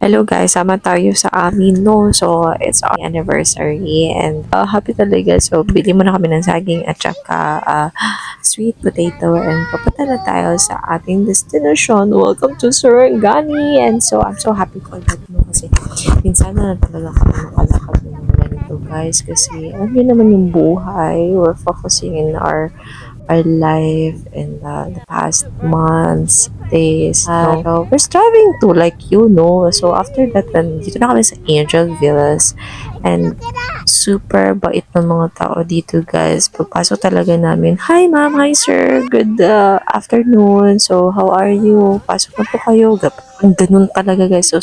Hello guys, sama tayo sa amin, no? So, it's our anniversary and happy talaga. So, bili mo na kami ng saging at saka sweet potato and papunta na tayo sa ating destination. Welcome to Sarangani! And so, I'm so happy for that, no? Kasi minsan na talaga kami makalakad ng ganito, guys. Kasi, alam niyo naman yung buhay. We're focusing in our life in the past months, days, no? So, we're striving to like you know. So, after that, dito na kami sa Angel Villas and super bait ng mga tao dito, guys. Pagpasok talaga namin, hi ma'am, hi sir, good afternoon. So, how are you? Pasok na po kayo. Ang ganun talaga, guys. So,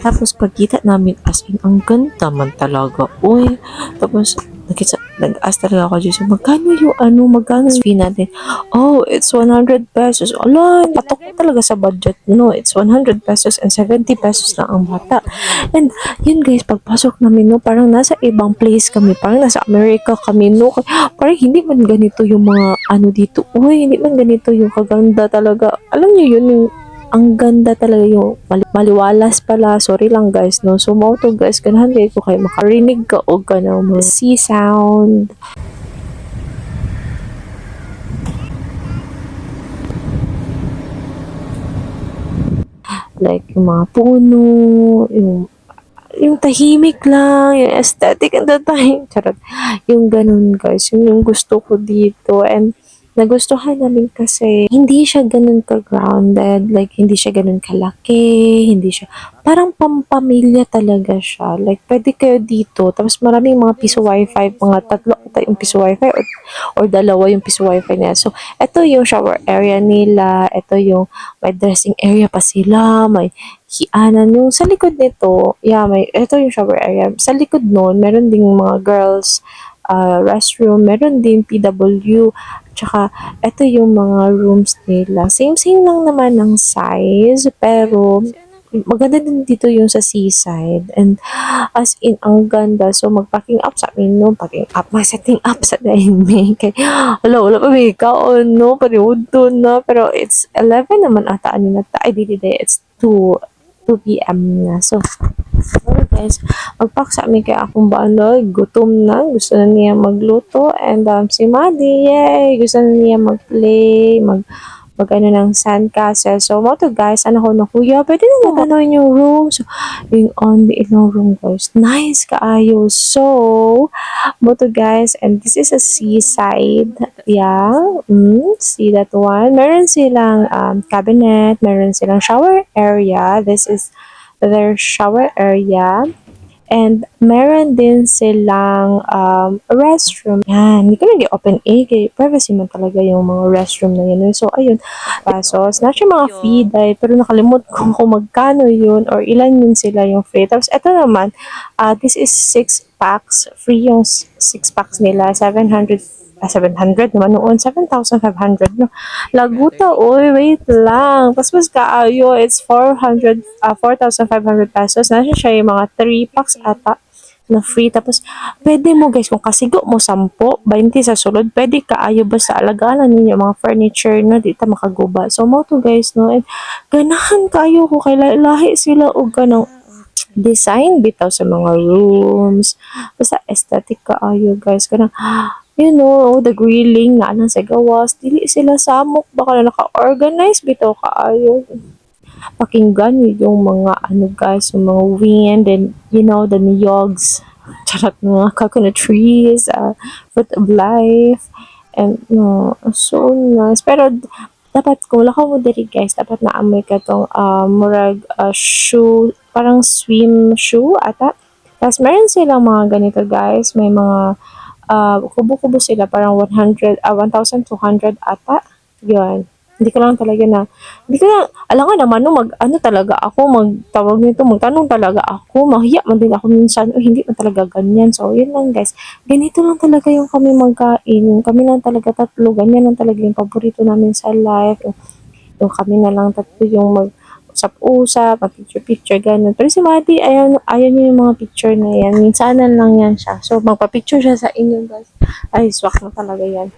tapos pagkita namin as in ang ganda man talaga. Uy, tapos nag-ask talaga ako dyan, so, magkano yung magkano yung fee natin? Oh, it's 100 pesos. Ala, patok talaga sa budget, no? It's 100 pesos and 70 pesos lang ang bata. And yun guys, pagpasok namin, no, parang nasa ibang place kami, parang nasa America kami, no? Parang hindi man ganito yung mga dito. Uy, hindi man ganito yung kaganda talaga. Alam niyo yun, yung ang ganda talaga yung maliwalas pala. Sorry lang guys, no? So, mo to guys, ganahan kayo ko kayo makarinig ka o ka ng mga sea sound. Like, yung mga puno, yung tahimik lang, yung aesthetic and the time. Charot. Yung ganun guys, yun yung gusto ko dito. And nagustuhan namin kasi hindi siya ganun ka-grounded, like hindi siya ganun kalaki, hindi siya, parang pampamilya talaga siya. Like pwede kayo dito, tapos maraming mga piso wifi, mga tatlo ata yung piso wifi or dalawa yung piso wifi niya. So, ito yung shower area nila, ito yung may dressing area pa sila, may hianan yung sa likod nito. Yeah, ito yung shower area. Sa likod noon, meron ding mga girls restroom, meron din PW. Tsaka, ito yung mga rooms nila. Same lang naman ng size, pero maganda din dito yung sa seaside. And as in, ang ganda. So, mag-packing up sa amin, no? Packing up, setting up sa daiming. Kaya, wala pa may kaon, no? Pariwod to na. Pero it's 11 naman ata. Ano na ta? Ay, di. It's 2 p.m. na. So, sorry guys, magpak sa amin kaya akong baano, gutom na, gusto na niya magluto, and si Maddie, yay, gusto na niya mag-play, mag ng sandcastle. So, mo to guys, ko na kuya, pwede na maganoin yung room. So, yung on the ilang room guys, nice kaayo. So, mo to guys, and this is a seaside, yeah, see that one. Meron silang cabinet, meron silang shower area, this is their shower area. And meron din silang restroom. Yan, hindi ko na open A. Kaya privacy man talaga yung mga restroom na yun. So, ayun. Pesos. Na siya mga fee dahil, pero nakalimut ko kung magkano yun or ilan yun sila yung free. Tapos, ito naman, this is 6 packs. Free yung 6 packs nila. 700 naman noon, 7,500 no. Laguta, oy, wait lang. Mas kaayo, it's 4,500 pesos. Nasa siya yung mga 3 packs ata na free. Tapos, pwede mo guys, kung kasigo mo 10, 20 sa sulod, pwede kaayo basta alagaan ninyo mga furniture na dito makaguba. So, mo to guys, no. And, ganahan kaayo ko kay lahi sila o ganang design bitaw sa mga rooms. Basta aesthetic kaayo guys. Kanang the grilling na sa gawas, dili sila samok, baka na naka-organize bitaw kaayo. Pakinggan yung mga guys, yung mga wind and the niyogs. Charot, mga coconut trees, fruit of life, and so nice. Pero dapat kung lakaw mo diri guys, dapat naamoy ka tong murag shoe, parang swim shoe ata. Tapos meron silang mga ganito guys, may mga kubo-kubo sila, parang 1,200 ata. Yun. Hindi ko lang, alam nga naman, no, talaga ako, magtanong talaga ako, mahiya man din ako minsan, hindi man talaga ganyan. So, yun lang guys. Ganito lang talaga yung kami magkain, kami lang talaga tatlo, ganyan lang talaga yung paborito namin sa life. Yung kami na lang tatlo yung usap-usap, picture-picture, ganun. Pero si Mati, ayaw niya yung mga picture na yan. Minsanan lang yan siya. So, magpa-picture siya sa inyo, guys. Ay, swak na talaga yan.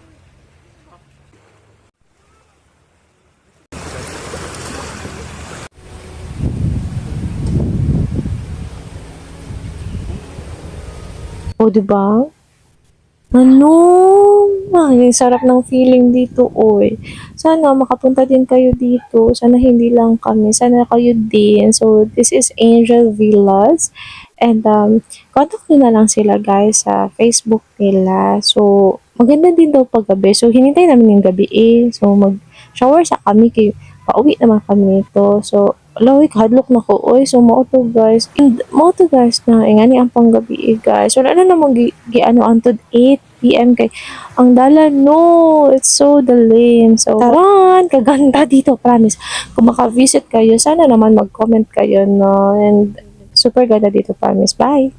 O, di ba? Ano? Ay, sarap ng feeling dito, oy. Sana makapunta din kayo dito. Sana hindi lang kami. Sana kayo din. So, this is Angel Villas. And, contact nyo na lang sila, guys, sa Facebook nila. So, maganda din daw paggabi. So, hinintay namin yung gabi eh. So, mag-shower sa kami. Kay, pauwi naman kami nito. So, laway, hadlok na ko. Oy, so, mauto, guys. And, mauto, guys, na, ingani ang panggabi, guys. Wala na namang ano, antod 8 p.m. kay, ang dala, no, it's so dalim. So, taran, kaganda dito, promise. Kung maka-visit kayo, sana naman mag-comment kayo, no, and super ganda dito, promise. Bye!